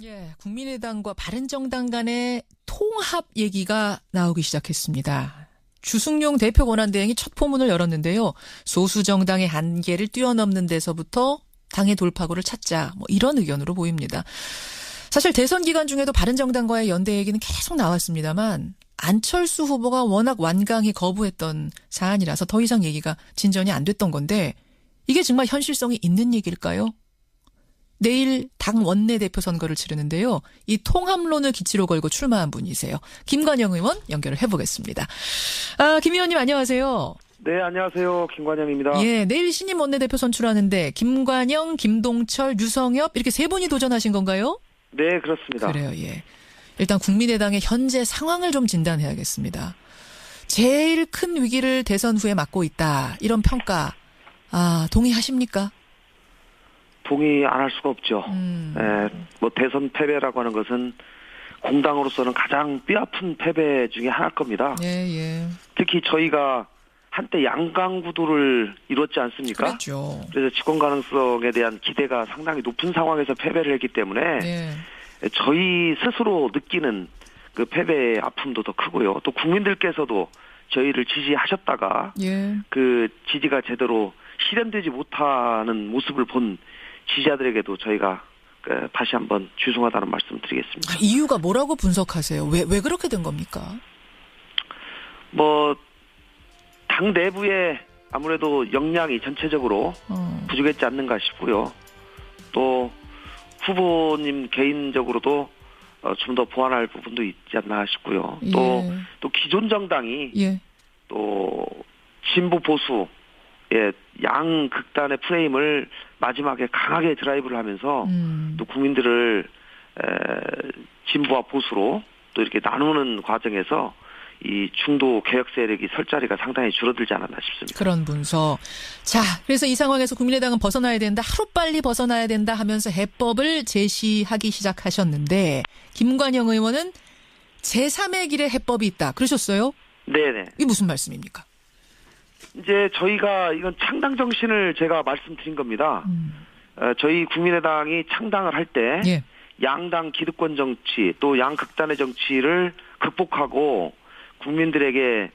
예, 국민의당과 바른정당 간의 통합 얘기가 나오기 시작했습니다. 주승용 대표 권한대행이 첫 포문을 열었는데요. 소수 정당의 한계를 뛰어넘는 데서부터 당의 돌파구를 찾자, 이런 의견으로 보입니다. 사실 대선 기간 중에도 바른정당과의 연대 얘기는 계속 나왔습니다만 안철수 후보가 워낙 완강히 거부했던 사안이라서 더 이상 얘기가 진전이 안 됐던 건데 이게 정말 현실성이 있는 얘기일까요? 내일 당 원내대표 선거를 치르는데요. 이 통합론을 기치로 걸고 출마한 분이세요. 김관영 의원 연결을 해보겠습니다. 김 의원님 안녕하세요. 네, 안녕하세요. 김관영입니다. 예, 내일 신임 원내대표 선출하는데 김관영, 김동철, 유성엽 이렇게 세 분이 도전하신 건가요? 네, 그렇습니다. 그래요, 예. 일단 국민의당의 현재 상황을 좀 진단해야겠습니다. 제일 큰 위기를 대선 후에 맞고 있다. 이런 평가, 동의하십니까? 동의 안 할 수가 없죠. 대선 패배라고 하는 것은 공당으로서는 가장 뼈아픈 패배 중에 하나일 겁니다. 예. 특히 저희가 한때 양강 구도를 이뤘지 않습니까? 그렇죠. 그래서 집권 가능성에 대한 기대가 상당히 높은 상황에서 패배를 했기 때문에 저희 스스로 느끼는 그 패배의 아픔도 더 크고요. 또 국민들께서도 저희를 지지하셨다가 그 지지가 제대로 실현되지 못하는 모습을 본 지지자들에게도 저희가 다시 한번 죄송하다는 말씀 드리겠습니다. 이유가 뭐라고 분석하세요? 왜 그렇게 된 겁니까? 당 내부에 아무래도 역량이 전체적으로 부족했지 않는가 싶고요. 또 후보님 개인적으로도 좀 더 보완할 부분도 있지 않나 싶고요. 또 기존 정당이 또 진보 보수 양 극단의 프레임을 마지막에 강하게 드라이브를 하면서 또 국민들을 진보와 보수로 또 이렇게 나누는 과정에서 이 중도 개혁 세력이 설 자리가 상당히 줄어들지 않았나 싶습니다. 그런 분석. 자, 그래서 이 상황에서 국민의당은 벗어나야 된다. 하루빨리 벗어나야 된다 하면서 해법을 제시하기 시작하셨는데 김관영 의원은 제3의 길에 해법이 있다. 그러셨어요? 네네. 이게 무슨 말씀입니까? 이제 저희가 이건 창당 정신을 제가 말씀드린 겁니다. 저희 국민의당이 창당을 할 때 양당 기득권 정치 또 양극단의 정치를 극복하고 국민들에게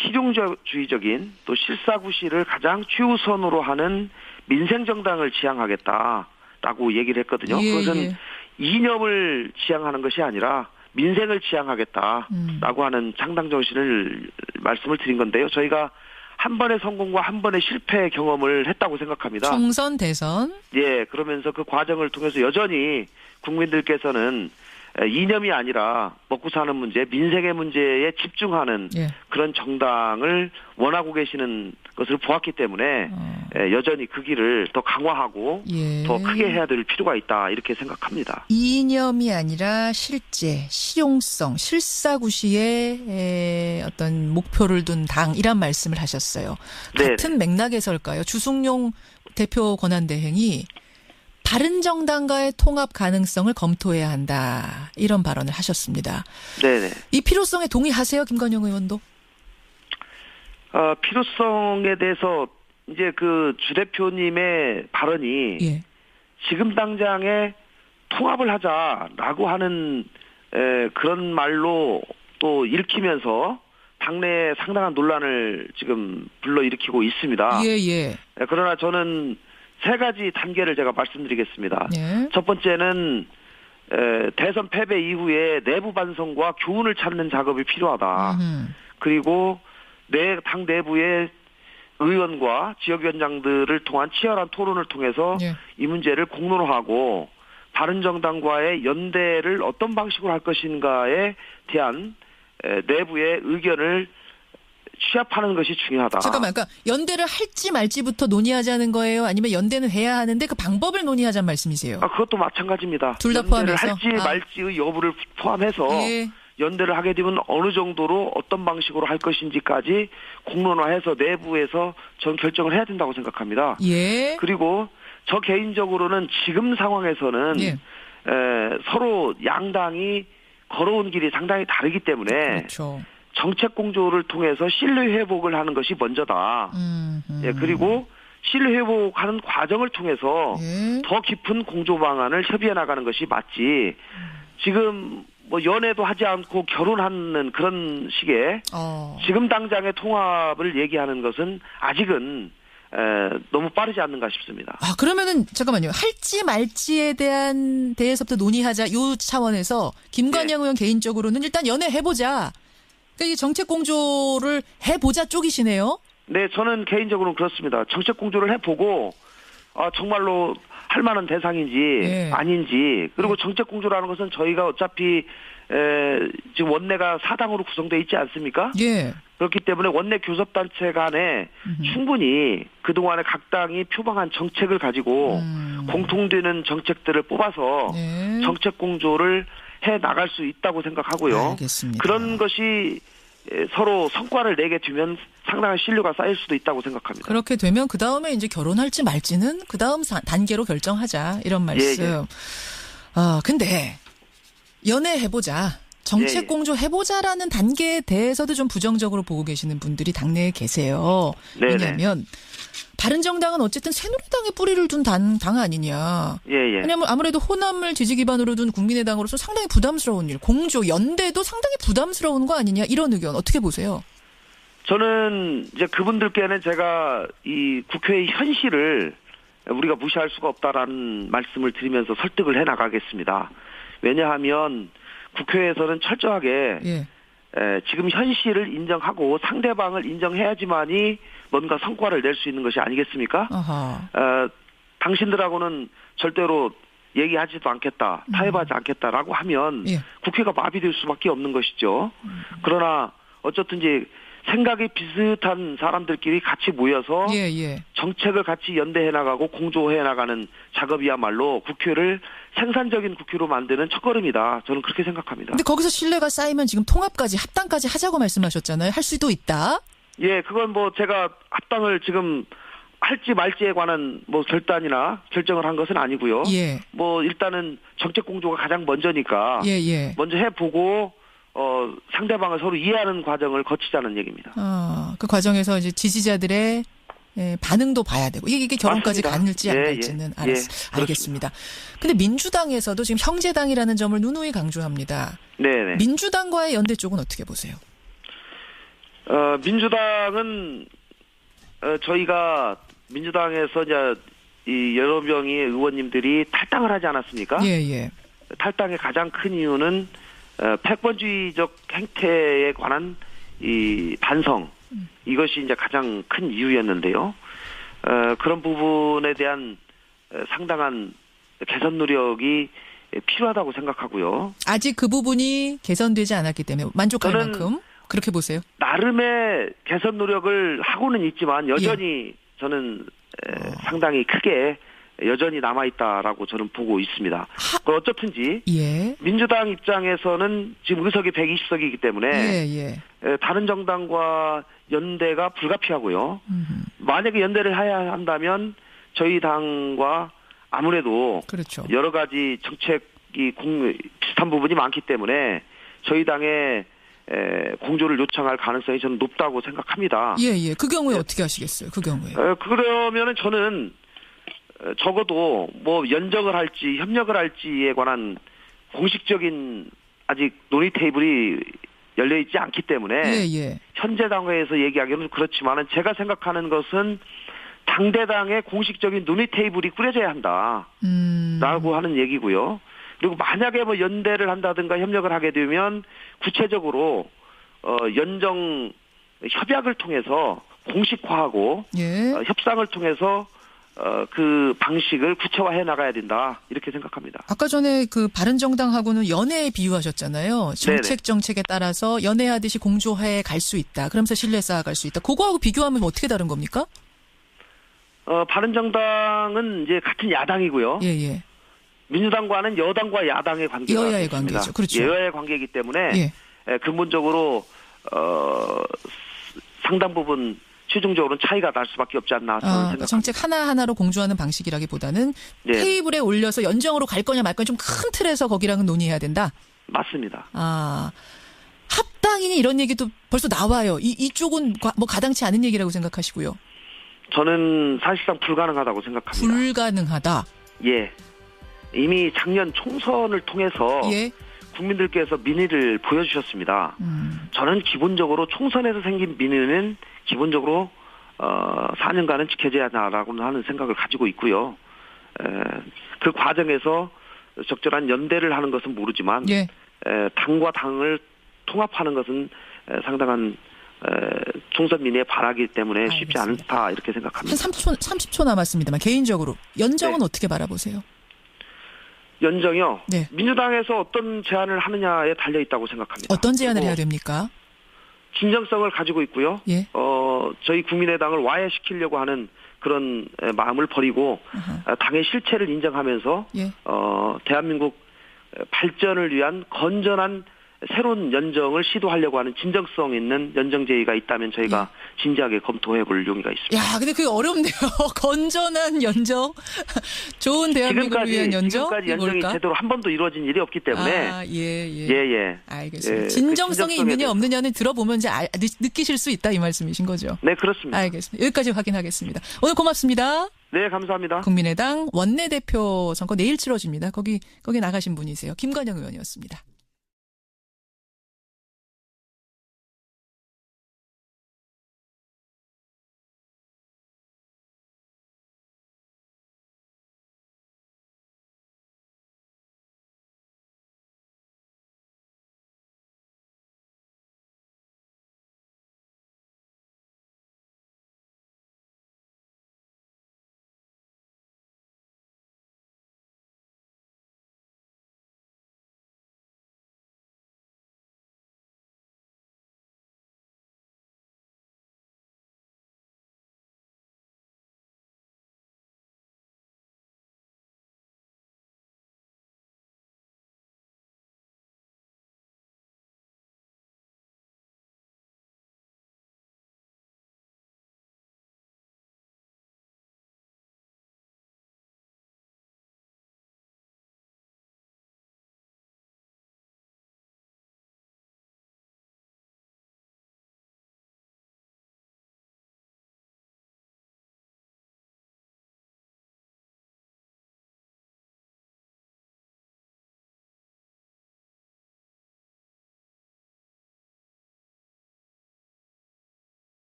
실용주의적인 또 실사구시를 가장 최우선으로 하는 민생정당을 지향하겠다라고 얘기를 했거든요. 그것은 이념을 지향하는 것이 아니라 민생을 지향하겠다라고 하는 창당 정신을 말씀을 드린 건데요. 저희가 한 번의 성공과 한 번의 실패 경험을 했다고 생각합니다. 총선, 대선. 그러면서 그 과정을 통해서 여전히 국민들께서는 이념이 아니라 먹고 사는 문제, 민생의 문제에 집중하는 그런 정당을 원하고 계시는 것을 보았기 때문에 여전히 그 길을 더 강화하고 더 크게 해야 될 필요가 있다 이렇게 생각합니다. 이념이 아니라 실제, 실용성, 실사구시의 어떤 목표를 둔 당이란 말씀을 하셨어요. 같은 맥락에서일까요? 주승용 대표 권한대행이 바른정당과의 통합 가능성을 검토해야 한다. 이런 발언을 하셨습니다. 네네. 이 필요성에 동의하세요, 김관영 의원도? 필요성에 대해서 이제 그 주 대표님의 발언이 지금 당장에 통합을 하자라고 하는 그런 말로 또 읽히면서 당내에 상당한 논란을 지금 불러일으키고 있습니다. 그러나 저는 세 가지 단계를 제가 말씀드리겠습니다. 첫 번째는 대선 패배 이후에 내부 반성과 교훈을 찾는 작업이 필요하다. 그리고 당 내부의 의원과 지역위원장들을 통한 치열한 토론을 통해서 이 문제를 공론화하고 바른정당과의 연대를 어떤 방식으로 할 것인가에 대한 내부의 의견을 취합하는 것이 중요하다. 잠깐만, 그러니까 연대를 할지 말지부터 논의하자는 거예요? 아니면 연대는 해야 하는데 그 방법을 논의하자는 말씀이세요? 그것도 마찬가지입니다. 둘 다 포함해서? 연대를 할지 말지의 여부를 포함해서 연대를 하게 되면 어느 정도로 어떤 방식으로 할 것인지까지 공론화해서 내부에서 전 결정을 해야 된다고 생각합니다. 그리고 저 개인적으로는 지금 상황에서는 서로 양당이 걸어온 길이 상당히 다르기 때문에 정책 공조를 통해서 신뢰 회복을 하는 것이 먼저다. 그리고 신뢰 회복하는 과정을 통해서 더 깊은 공조 방안을 협의해 나가는 것이 맞지. 지금 뭐 연애도 하지 않고 결혼하는 그런 식의 지금 당장의 통합을 얘기하는 것은 아직은 너무 빠르지 않는가 싶습니다. 아, 그러면은 잠깐만요. 할지 말지에 대해서부터 논의하자. 요 차원에서 김관영 의원 개인적으로는 일단 연애 해보자. 그러니까 이 정책 공조를 해보자 쪽이시네요. 네, 저는 개인적으로는 그렇습니다. 정책 공조를 해보고 정말로 할 만한 대상인지 아닌지, 그리고 정책 공조라는 것은 저희가 어차피 지금 원내가 4당으로 구성되어 있지 않습니까? 예. 그렇기 때문에 원내 교섭단체 간에 충분히 그동안에 각 당이 표방한 정책을 가지고 공통되는 정책들을 뽑아서 정책 공조를 해 나갈 수 있다고 생각하고요. 알겠습니다. 그런 것이 서로 성과를 내게 되면 상당한 신뢰가 쌓일 수도 있다고 생각합니다. 그렇게 되면 그 다음에 이제 결혼할지 말지는 그 다음 단계로 결정하자, 이런 말씀. 예. 근데 연애해보자, 정책 공조 해보자라는 단계에 대해서도 좀 부정적으로 보고 계시는 분들이 당내에 계세요. 왜냐하면 바른정당은 어쨌든 새누리당에 뿌리를 둔 당 아니냐. 왜냐하면 아무래도 호남을 지지 기반으로 둔 국민의당으로서 상당히 부담스러운 일, 공조, 연대도 상당히 부담스러운 거 아니냐, 이런 의견 어떻게 보세요? 저는 이제 그분들께는 제가 이 국회의 현실을 우리가 무시할 수가 없다라는 말씀을 드리면서 설득을 해 나가겠습니다. 왜냐하면 국회에서는 철저하게 지금 현실을 인정하고 상대방을 인정해야지만이 뭔가 성과를 낼 수 있는 것이 아니겠습니까? 당신들하고는 절대로 얘기하지도 않겠다, 타협하지 않겠다라고 하면 국회가 마비될 수밖에 없는 것이죠. 그러나 어쨌든지 생각이 비슷한 사람들끼리 같이 모여서 정책을 같이 연대해 나가고 공조해 나가는 작업이야말로 국회를 생산적인 국회로 만드는 첫걸음이다. 저는 그렇게 생각합니다. 근데 거기서 신뢰가 쌓이면 지금 통합까지, 합당까지 하자고 말씀하셨잖아요. 할 수도 있다. 예, 그건 뭐 제가 합당을 지금 할지 말지에 관한 뭐 결정을 한 것은 아니고요. 뭐 일단은 정책 공조가 가장 먼저니까 먼저 해보고 상대방을 서로 이해하는 과정을 거치자는 얘기입니다. 그 과정에서 이제 지지자들의 반응도 봐야 되고, 이게 결혼까지 갈지 안 갈지는 알겠습니다. 근데 민주당에서도 지금 형제당이라는 점을 누누이 강조합니다. 네네. 민주당과의 연대 쪽은 어떻게 보세요? 민주당은 저희가 민주당에서 이제 이 여러 명의 의원님들이 탈당을 하지 않았습니까? 탈당의 가장 큰 이유는 패권주의적 행태에 관한 이 반성, 이것이 이제 가장 큰 이유였는데요. 그런 부분에 대한 상당한 개선 노력이 필요하다고 생각하고요. 아직 그 부분이 개선되지 않았기 때문에 만족할 만큼 그렇게 보세요? 나름의 개선 노력을 하고는 있지만 여전히 저는 상당히 크게 여전히 남아있다라고 저는 보고 있습니다. 어쨌든지 민주당 입장에서는 지금 의석이 120석이기 때문에 다른 정당과 연대가 불가피하고요. 만약에 연대를 해야 한다면 저희 당과 아무래도 여러 가지 정책이 비슷한 부분이 많기 때문에 저희 당의 공조를 요청할 가능성이 저는 높다고 생각합니다. 그 경우에 어떻게 하시겠어요? 그 경우에. 그러면은 저는 적어도 뭐 연정을 할지 협력을 할지에 관한 공식적인 아직 논의 테이블이 열려 있지 않기 때문에 현재 당회에서 얘기하기는 그렇지만은 제가 생각하는 것은 당대당의 공식적인 논의 테이블이 꾸려져야 한다라고 하는 얘기고요. 그리고 만약에 뭐 연대를 한다든가 협력을 하게 되면 구체적으로 연정 협약을 통해서 공식화하고 협상을 통해서 그 방식을 구체화해 나가야 된다, 이렇게 생각합니다. 아까 전에 그 바른정당하고는 연애에 비유하셨잖아요. 정책에 따라서 연애하듯이 공조해 갈 수 있다. 그러면서 신뢰 쌓아갈 수 있다. 그거하고 비교하면 어떻게 다른 겁니까? 바른정당은 이제 같은 야당이고요. 민주당과는 여당과 야당의 관계가 여야의 관계죠. 그렇죠. 여야의 관계이기 때문에 근본적으로 상당 부분 최종적으로는 차이가 날 수밖에 없지 않나 저는 생각합니다. 정책 하나하나로 공조하는 방식이라기보다는 테이블에 올려서 연정으로 갈 거냐 말 거냐 좀 큰 틀에서 거기랑은 논의해야 된다? 맞습니다. 합당이니 이런 얘기도 벌써 나와요. 이쪽은 뭐 가당치 않은 얘기라고 생각하시고요. 저는 사실상 불가능하다고 생각합니다. 불가능하다. 예. 이미 작년 총선을 통해서 예. 국민들께서 민의를 보여주셨습니다. 저는 기본적으로 총선에서 생긴 민의는 기본적으로 4년간은 지켜져야 한다라고 하는 생각을 가지고 있고요. 그 과정에서 적절한 연대를 하는 것은 모르지만 예. 당과 당을 통합하는 것은 상당한 총선 민의에 바라기 때문에 쉽지 알겠습니다. 않다 이렇게 생각합니다. 한 30초 남았습니다만 개인적으로 연정은 어떻게 바라보세요? 연정이요? 네. 민주당에서 어떤 제안을 하느냐에 달려 있다고 생각합니다. 어떤 제안을 해야 됩니까? 진정성을 가지고 있고요. 예. 저희 국민의당을 와해시키려고 하는 그런 마음을 버리고 당의 실체를 인정하면서 예. 대한민국 발전을 위한 건전한 새로운 연정을 시도하려고 하는 진정성 있는 연정 제의가 있다면 저희가 진지하게 검토해 볼 용의가 있습니다. 야, 근데 그게 어렵네요. 건전한 연정, 좋은 대한민국을 위한 연정. 지금까지 연정이 제대로 한 번도 이루어진 일이 없기 때문에. 예. 알겠습니다. 진정성이 있느냐 없느냐는 들어보면 이제 느끼실 수 있다 이 말씀이신 거죠. 네, 그렇습니다. 알겠습니다. 여기까지 확인하겠습니다. 오늘 고맙습니다. 네, 감사합니다. 국민의당 원내대표 선거 내일 치러집니다. 거기 나가신 분이세요. 김관영 의원이었습니다.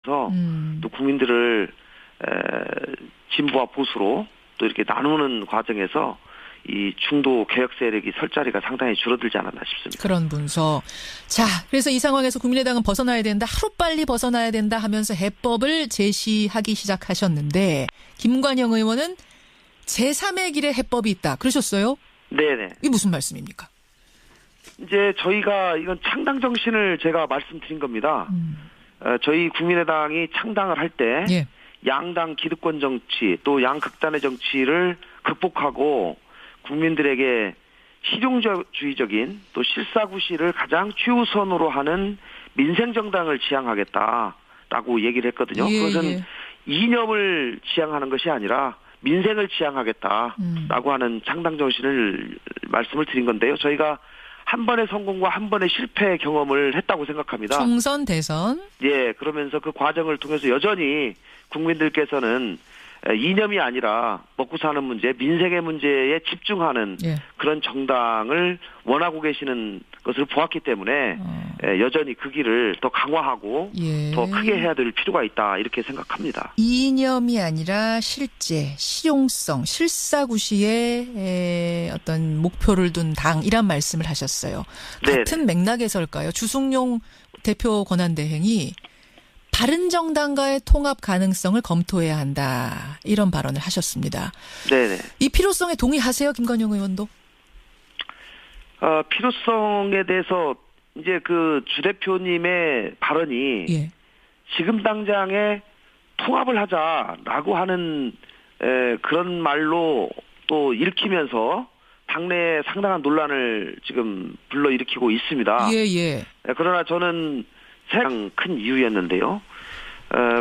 하면서 또 국민들을 진보와 보수로 또 이렇게 나누는 과정에서 이 중도 개혁 세력이 설 자리가 상당히 줄어들지 않았나 싶습니다. 그런 분석. 자, 그래서 이 상황에서 국민의당은 벗어나야 된다. 하루빨리 벗어나야 된다 하면서 해법을 제시하기 시작하셨는데 김관영 의원은 제3의 길의 해법이 있다. 그러셨어요? 네네. 이게 무슨 말씀입니까? 이제 저희가 이건 창당 정신을 제가 말씀드린 겁니다. 저희 국민의당이 창당을 할 때 예. 양당 기득권 정치 또 양극단의 정치를 극복하고 국민들에게 실용주의적인 또 실사구시를 가장 최우선으로 하는 민생정당을 지향하겠다라고 얘기를 했거든요. 예, 그것은 예. 이념을 지향하는 것이 아니라 민생을 지향하겠다라고 하는 창당 정신을 말씀을 드린 건데요. 저희가 한 번의 성공과 한 번의 실패 경험을 했다고 생각합니다. 총선, 대선. 예, 그러면서 그 과정을 통해서 여전히 국민들께서는 이념이 아니라 먹고 사는 문제, 민생의 문제에 집중하는 예. 그런 정당을 원하고 계시는 것을 보았기 때문에 여전히 그 길을 더 강화하고 예. 더 크게 해야 될 필요가 있다 이렇게 생각합니다. 이념이 아니라 실제, 실용성, 실사구시에 어떤 목표를 둔 당이란 말씀을 하셨어요. 같은 맥락에서일까요? 주승용 대표 권한대행이 바른정당과의 통합 가능성을 검토해야 한다. 이런 발언을 하셨습니다. 네네. 이 필요성에 동의하세요, 김관영 의원도? 필요성에 대해서 이제 그 주 대표님의 발언이 예. 지금 당장에 통합을 하자라고 하는 그런 말로 또 읽히면서 당내에 상당한 논란을 지금 불러일으키고 있습니다. 예. 그러나 저는 가장 큰 이유였는데요.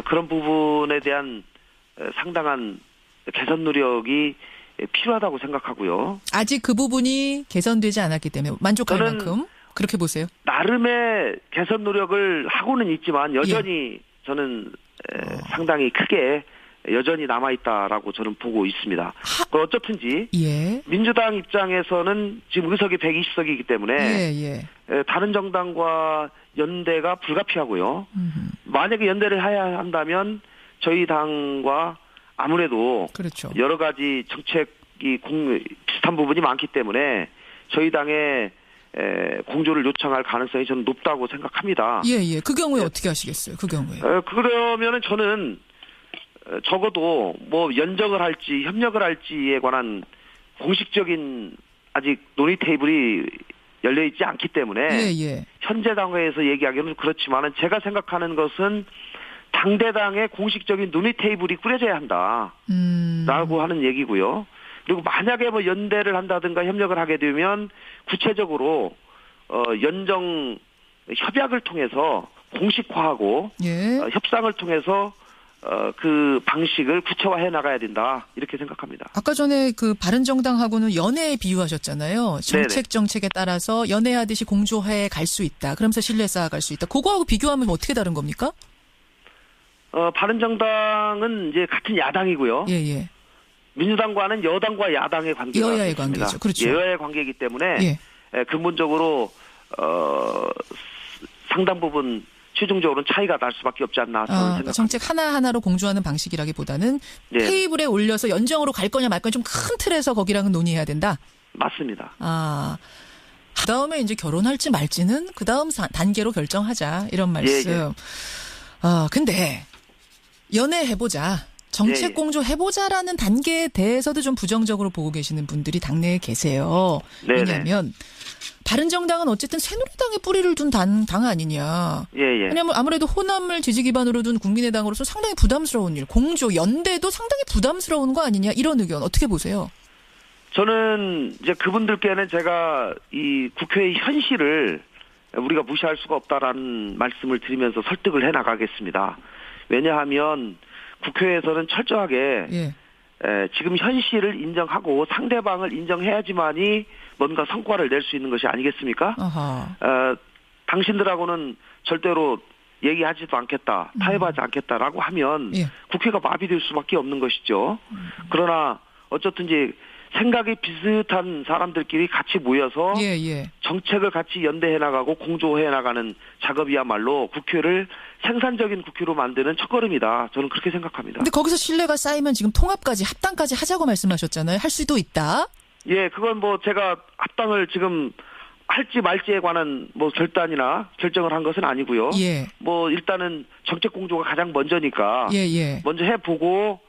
그런 부분에 대한 상당한 개선 노력이 필요하다고 생각하고요. 아직 그 부분이 개선되지 않았기 때문에 만족할 만큼 그렇게 보세요. 나름의 개선 노력을 하고는 있지만 여전히 저는 상당히 크게 여전히 남아있다라고 저는 보고 있습니다. 어쨌든지 예. 민주당 입장에서는 지금 의석이 120석이기 때문에 다른 정당과 연대가 불가피하고요. 만약에 연대를 해야 한다면 저희 당과 아무래도 그렇죠. 여러 가지 정책이 비슷한 부분이 많기 때문에 저희 당의 공조를 요청할 가능성이 저는 높다고 생각합니다. 예. 그 경우에 어떻게 하시겠어요? 그 경우에. 그러면은 저는 적어도 뭐 연정을 할지 협력을 할지에 관한 공식적인 아직 논의 테이블이 열려 있지 않기 때문에 현재 당에서 얘기하기는 그렇지만은 제가 생각하는 것은 당대당의 공식적인 논의 테이블이 꾸려져야 한다라고 하는 얘기고요. 그리고 만약에 뭐 연대를 한다든가 협력을 하게 되면 구체적으로 연정 협약을 통해서 공식화하고 협상을 통해서 그 방식을 구체화해 나가야 된다 이렇게 생각합니다. 아까 전에 그 바른정당하고는 연애에 비유하셨잖아요. 정책에 따라서 연애하듯이 공조해 갈 수 있다. 그러면서 신뢰 쌓아갈 수 있다. 그거하고 비교하면 어떻게 다른 겁니까? 바른정당은 이제 같은 야당이고요. 민주당과는 여당과 야당의 관계가 여야의 관계죠. 그렇죠. 여야의 관계이기 때문에 근본적으로 상당 부분 최종적으로는 차이가 날 수밖에 없지 않나 저는 생각합니다. 정책 하나하나로 공조하는 방식이라기보다는 테이블에 올려서 연정으로 갈 거냐 말 거냐 좀 큰 틀에서 거기랑은 논의해야 된다? 맞습니다. 그다음에 이제 결혼할지 말지는 그다음 단계로 결정하자 이런 말씀. 근데 연애해보자. 정책 공조 해보자라는 단계에 대해서도 좀 부정적으로 보고 계시는 분들이 당내에 계세요. 왜냐하면 바른정당은 어쨌든 새누리당에 뿌리를 둔 당 아니냐. 왜냐하면 아무래도 호남을 지지 기반으로 둔 국민의당으로서 상당히 부담스러운 일. 공조, 연대도 상당히 부담스러운 거 아니냐. 이런 의견 어떻게 보세요? 저는 이제 그분들께는 제가 이 국회의 현실을 우리가 무시할 수가 없다라는 말씀을 드리면서 설득을 해 나가겠습니다. 왜냐하면 국회에서는 철저하게 지금 현실을 인정하고 상대방을 인정해야지만이 뭔가 성과를 낼 수 있는 것이 아니겠습니까? 당신들하고는 절대로 얘기하지도 않겠다, 타협하지 않겠다라고 하면 국회가 마비될 수밖에 없는 것이죠. 그러나 어쨌든지 생각이 비슷한 사람들끼리 같이 모여서 정책을 같이 연대해 나가고 공조해 나가는 작업이야말로 국회를 생산적인 국회로 만드는 첫걸음이다. 저는 그렇게 생각합니다. 근데 거기서 신뢰가 쌓이면 지금 통합까지 합당까지 하자고 말씀하셨잖아요. 할 수도 있다. 예, 그건 뭐 제가 합당을 지금 할지 말지에 관한 뭐 결단이나 결정을 한 것은 아니고요. 뭐 일단은 정책 공조가 가장 먼저니까 먼저 해보고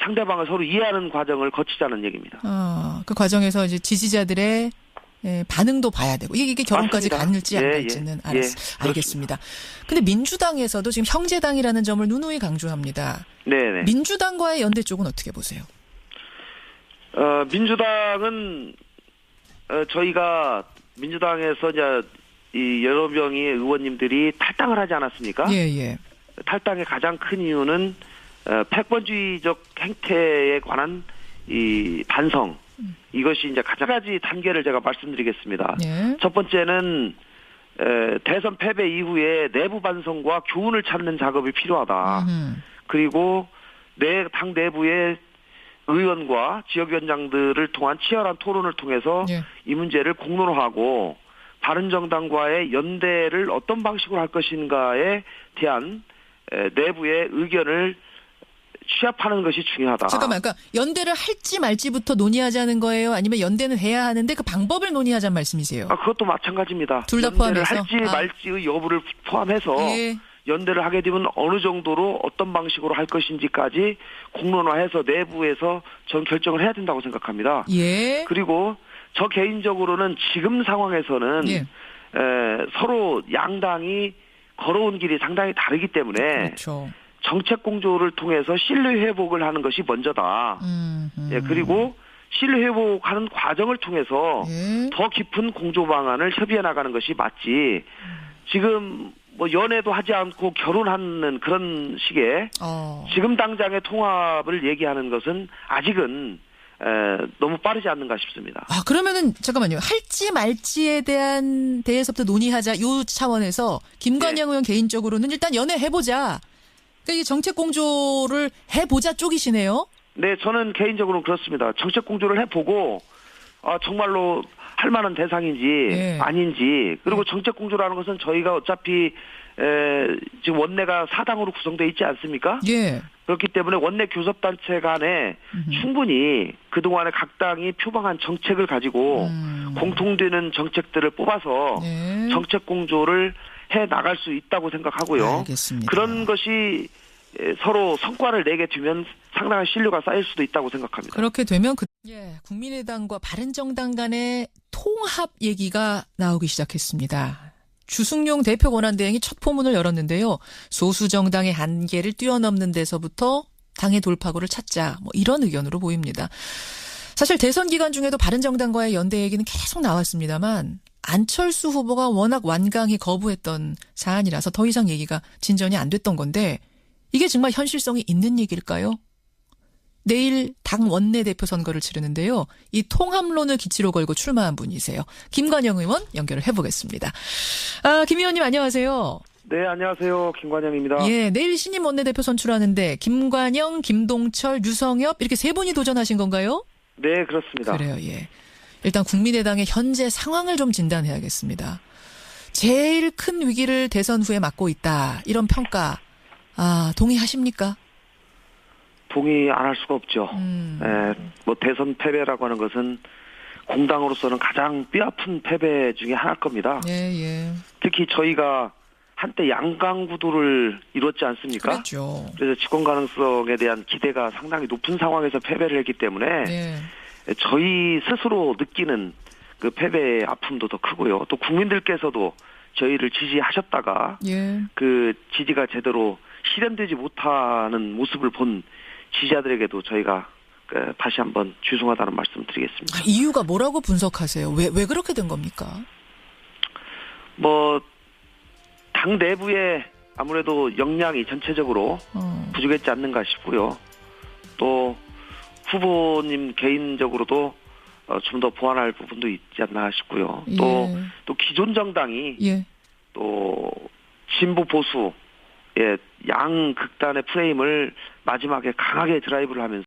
상대방을 서로 이해하는 과정을 거치자는 얘기입니다. 그 과정에서 이제 지지자들의 반응도 봐야 되고 이게 결혼까지 갈지 안 갈지는 알겠습니다. 근데 민주당에서도 지금 형제당이라는 점을 누누이 강조합니다. 네네. 민주당과의 연대 쪽은 어떻게 보세요? 민주당은 저희가 민주당에서 이제 이 여러 명의 의원님들이 탈당을 하지 않았습니까? 탈당의 가장 큰 이유는 패권주의적 행태에 관한 이 반성 이것이 이제 가지 단계를 제가 말씀드리겠습니다. 첫 번째는 대선 패배 이후에 내부 반성과 교훈을 찾는 작업이 필요하다. 그리고 당 내부의 의원과 지역위원장들을 통한 치열한 토론을 통해서 이 문제를 공론화하고 바른정당과의 연대를 어떤 방식으로 할 것인가에 대한 내부의 의견을 취합하는 것이 중요하다. 잠깐만, 그러니까 연대를 할지 말지부터 논의하자는 거예요? 아니면 연대는 해야 하는데 그 방법을 논의하자는 말씀이세요? 그것도 마찬가지입니다. 둘 다 포함해서? 연대를 할지 말지의 여부를 포함해서 연대를 하게 되면 어느 정도로 어떤 방식으로 할 것인지까지 공론화해서 내부에서 전 결정을 해야 된다고 생각합니다. 그리고 저 개인적으로는 지금 상황에서는 서로 양당이 걸어온 길이 상당히 다르기 때문에 정책 공조를 통해서 신뢰 회복을 하는 것이 먼저다. 그리고 신뢰 회복하는 과정을 통해서 더 깊은 공조 방안을 협의해 나가는 것이 맞지. 지금 뭐 연애도 하지 않고 결혼하는 그런 식의 지금 당장의 통합을 얘기하는 것은 아직은 너무 빠르지 않는가 싶습니다. 그러면은 잠깐만요. 할지 말지에 대해서부터 논의하자 요 차원에서 김관영 의원 개인적으로는 일단 연애해보자. 그러니까 이 정책 공조를 해보자 쪽이시네요. 네, 저는 개인적으로는 그렇습니다. 정책 공조를 해보고 정말로 할 만한 대상인지 아닌지 그리고 정책 공조라는 것은 저희가 어차피 지금 원내가 4당으로 구성되어 있지 않습니까? 그렇기 때문에 원내 교섭단체 간에 충분히 그동안에 각 당이 표방한 정책을 가지고 공통되는 정책들을 뽑아서 정책 공조를 해 나갈 수 있다고 생각하고요. 알겠습니다. 그런 것이 서로 성과를 내게 되면 상당한 신뢰가 쌓일 수도 있다고 생각합니다. 그렇게 되면 국민의당과 바른정당 간의 통합 얘기가 나오기 시작했습니다. 주승용 대표 권한대행이 첫 포문을 열었는데요. 소수 정당의 한계를 뛰어넘는 데서부터 당의 돌파구를 찾자 뭐 이런 의견으로 보입니다. 사실 대선 기간 중에도 바른정당과의 연대 얘기는 계속 나왔습니다만 안철수 후보가 워낙 완강히 거부했던 사안이라서 더 이상 얘기가 진전이 안 됐던 건데 이게 정말 현실성이 있는 얘기일까요? 내일 당 원내대표 선거를 치르는데요. 이 통합론을 기치로 걸고 출마한 분이세요. 김관영 의원 연결을 해보겠습니다. 김 의원님 안녕하세요. 네, 안녕하세요. 김관영입니다. 내일 신임 원내대표 선출하는데 김관영, 김동철, 유성엽 이렇게 세 분이 도전하신 건가요? 네, 그렇습니다. 그래요, 일단 국민의당의 현재 상황을 좀 진단해야겠습니다. 제일 큰 위기를 대선 후에 맞고 있다. 이런 평가 동의하십니까? 동의 안 할 수가 없죠. 뭐 대선 패배라고 하는 것은 공당으로서는 가장 뼈아픈 패배 중에 하나일 겁니다. 특히 저희가 한때 양강 구도를 이뤘지 않습니까? 그렇죠. 그래서 집권 가능성에 대한 기대가 상당히 높은 상황에서 패배를 했기 때문에 저희 스스로 느끼는 그 패배의 아픔도 더 크고요. 또 국민들께서도 저희를 지지하셨다가 그 지지가 제대로 실현되지 못하는 모습을 본 지지자들에게도 저희가 다시 한번 죄송하다는 말씀 드리겠습니다. 이유가 뭐라고 분석하세요? 왜 그렇게 된 겁니까? 당 내부에 아무래도 역량이 전체적으로 부족했지 않는가 싶고요. 또 후보님 개인적으로도 좀 더 보완할 부분도 있지 않나 싶고요. 또 기존 정당이 또 진보 보수 양 극단의 프레임을 마지막에 강하게 드라이브를 하면서